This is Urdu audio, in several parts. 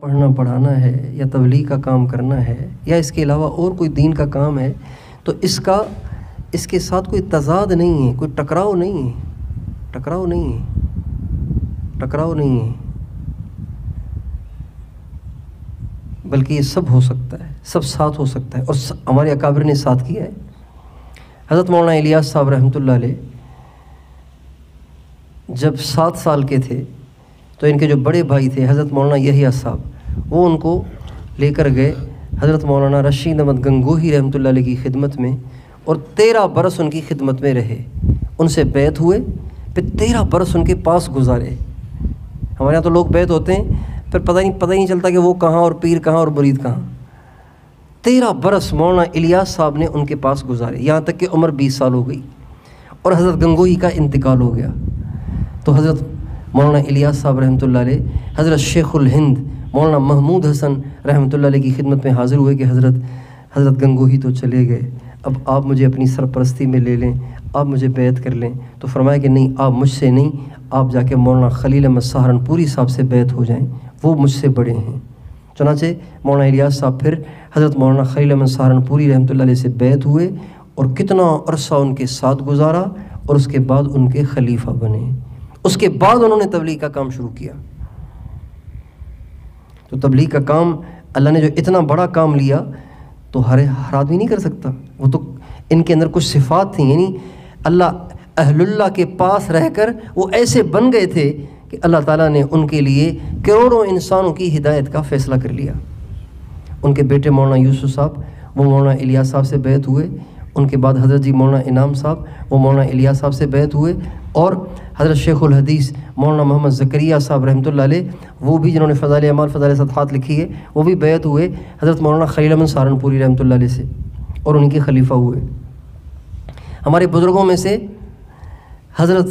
پڑھنا پڑھانا ہے یا تبلیغ کا کام کرنا ہے یا اس کے علاوہ اور کوئی دین کا کام ہے تو اس کے ساتھ کوئی تضاد نہیں ہے، کوئی ٹکراؤ نہیں ہے، ٹکراؤ نہیں ہے، بلکہ یہ سب ہو سکتا ہے، سب ساتھ ہو سکتا ہے، اور ہمارے اکابر نے ساتھ کیا ہے۔ حضرت مولانا الیاس صاحب رحمۃ اللہ علیہ جب 7 سال کے تھے تو ان کے جو بڑے بھائی تھے حضرت مولانا یحییٰ صاحب، وہ ان کو لے کر گئے حضرت مولانا رشید احمد گنگوہی رحمۃ اللہ علیہ کی خدمت میں، اور 13 برس ان کی خدمت میں رہے، ان سے بیعت ہوئے، پھر 13 برس ان کے پاس گزارے۔ ہمارے یہاں تو لوگ بیعت ہوتے ہیں پھر پتہ ہی نہیں چلتا کہ وہ کہاں اور پیر کہاں اور مرید کہاں۔ 13 برس مولانا الیاس صاحب نے ان کے پاس گزارے، یہاں تک کہ عمر 20 سال ہو گئی اور حضرت گنگوہی کا انتقال ہو گیا۔ تو حضرت مولانا الیاس صاحب رحمۃ اللہ علیہ حضرت شیخ الہند مولانا محمود حسن رحمۃ اللہ علیہ کی خدمت میں حاضر ہوئے کہ حضرت گنگوہی تو چلے گئے، اب آپ مجھے اپنی سرپرستی میں لے لیں، آپ مجھے بیعت کر لیں۔ تو فرمایا کہ نہیں، آپ مجھ سے نہیں، آپ جا کے مولانا خلیل احمد سہارنپوری صاحب سے بیعت ہو جائیں، وہ مجھ سے بڑے ہیں۔ چنانچہ مولانا الیاس صاحب پھر حضرت مولانا خلیل احمد سہارنپوری رحمۃ اللہ علیہ سے بیعت ہوئے اور کتنا عرصہ ان کے ساتھ گزارا، اور اس کے بعد ان کے خلیفہ بنے۔ اس کے بعد انہوں نے تبلیغ کا کام شروع کیا۔ تو تبلیغ کا کام اللہ نے جو اتنا بڑا کام لیا تو ہر آدمی نہیں کر سکتا، وہ تو ان کے اندر کچھ صفات تھیں، یعنی اہل اللہ کے پاس رہ کر وہ ایسے بن گئے تھے کہ اللہ تعالیٰ نے ان کے لیے کروڑوں انسانوں کی ہدایت کا فیصلہ کر لیا۔ ان کے بیٹے مولانا یوسف صاحب وہ مولانا الیاس صاحب سے بیعت ہوئے، ان کے بعد حضرت جی مولانا انعام صاحب وہ مولانا الیاس صاحب سے بیعت ہوئے، اور حضرت شیخ الحدیث مولانا محمد زکریا صاحب رحمۃ اللہ علیہ وہ بھی جنہوں نے فضائل اعمال فضائل صدقات لکھی ہے، وہ بھی بیعت ہوئے حضرت مولانا خلیل احمد سہارنپوری رحمۃ اللہ علیہ سے، اور ان کے خلیفہ ہوئے۔ ہمارے بزرگوں میں سے حضرت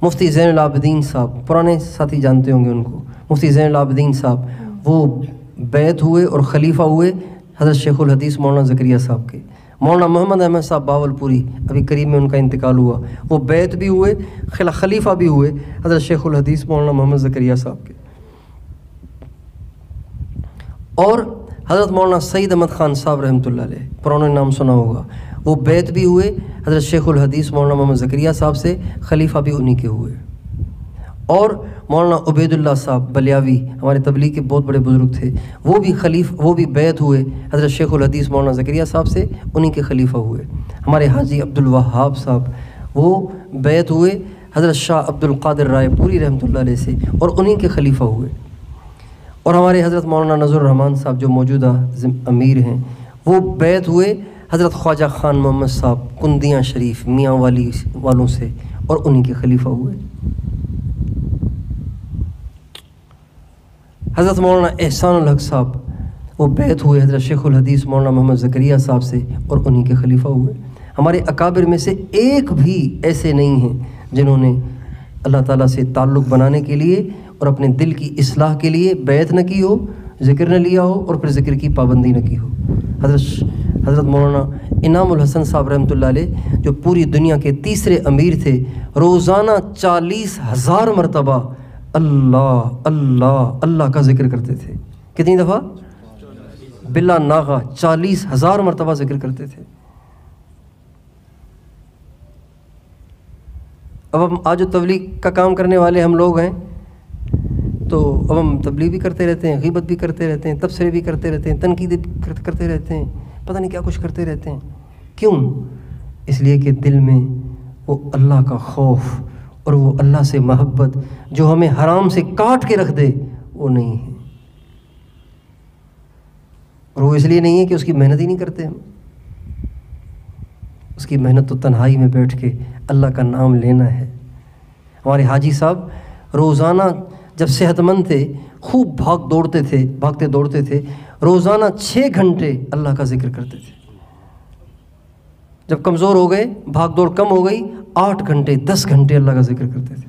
مفتی زین العابدین صاحب، پرانے ساتھی جانتے ہوں گے ان کو، مفتی زین العابدین صاحب وہ بیعت ہوئے اور خلیفہ ہوئے حضرت شیخ الحدیث مولانا زکریا صاحب کے۔ مولانا محمد احمد صاحب باولپوری ابھی قریب میں ان کا انتقال ہوا، وہ بیعت بھی ہوئے، خلیفہ بھی ہوئے حضرت شیخ الحدیث مولانا محمد زکریا صاحب کے۔ اور حضرت مولانا سعید احمد خان صاحب رحمۃ اللہ علیہ، پرانا نام سنا ہوگا، وہ بیعت بھی ہوئے حضرت شیخ الحدیث مولانا محمد زکریا صاحب سے، خلیفہ بھی انہی کے ہوئے۔ اور مولانا عبید اللہ صاحب بلیاوی ہمارے تبلیغ کے بہت بڑے بزرگ تھے، وہ بھی بیعت ہوئے حضرت شیخ الحدیث مولانا زکریا صاحب سے، انہی کے خلیفہ ہوئے۔ ہمارے حاجی عبد الوہاب صاحب وہ بیعت ہوئے حضرت شاہ عبد القادر رائے پوری رحمۃ اللہ علیہ سے، اور انہی کے خلیفہ ہوئے۔ اور ہمارے حضرت مولانا نذر الرحمان صاحب جو موجودہ امیر ہیں، وہ بیعت ہوئے حضرت خواجہ خان محمد صاحب کندیاں شریف میاں والی والوں سے، اور انہی کے خلیفہ ہوئے۔ حضرت مولانا احسان الحق صاحب وہ بیعت ہوئے حضرت شیخ الحدیث مولانا محمد زکریا صاحب سے، اور انہی کے خلیفہ ہوئے۔ ہمارے اکابر میں سے ایک بھی ایسے نہیں ہیں جنہوں نے اللہ تعالیٰ سے تعلق بنانے کے لیے اور اپنے دل کی اصلاح کے لیے بیعت نہ کی ہو، ذکر نہ لیا ہو، اور پھر ذکر کی پابندی نہ کی ہو۔ حضرت مولانا انعام الحسن صاحب رحمۃ اللہ علیہ جو پوری دنیا کے تیسرے امیر تھے، روزانہ 40,000 مرتبہ اللہ اللہ اللہ کا ذکر کرتے تھے۔ کتنی دفعہ؟ بلا ناغہ 40,000 مرتبہ ذکر کرتے تھے۔ اب ہم آج جو تبلیغ کا کام کرنے والے ہم لوگ ہیں، تو اب ہم تبلیغ بھی کرتے رہتے ہیں، غیبت بھی کرتے رہتے ہیں، تبصرے بھی کرتے رہتے ہیں، تنقید کرتے رہتے ہیں، پتہ نہیں کیا کچھ کرتے رہتے ہیں۔ کیوں؟ اس لیے کہ دل میں وہ اللہ کا خوف اور وہ اللہ سے محبت جو ہمیں حرام سے کاٹ کے رکھ دے وہ نہیں ہے، اور وہ اس لیے نہیں ہے کہ اس کی محنت ہی نہیں کرتے ہم۔ اس کی محنت تو تنہائی میں بیٹھ کے اللہ کا نام لینا ہے۔ ہمارے حاجی صاحب روزانہ جب صحت مند تھے خوب بھاگتے دوڑتے تھے، روزانہ 6 گھنٹے اللہ کا ذکر کرتے تھے۔ جب کمزور ہو گئے، بھاگ دوڑ کم ہو گئی، 8 گھنٹے 10 گھنٹے اللہ کا ذکر کرتے تھے۔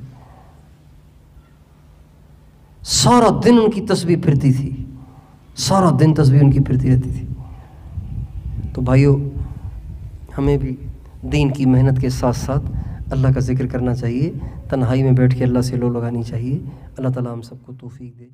سارا دن ان کی تسبیح پھرتی تھی، سارا دن تسبیح ان کی پھرتی رہتی تھی۔ تو بھائیو، ہمیں بھی دین کی محنت کے ساتھ ساتھ اللہ کا ذکر کرنا چاہیے، تنہائی میں بیٹھ کے اللہ سے لو لگانی چاہیے۔ اللہ تعالیٰ ہم سب کو توفیق دے۔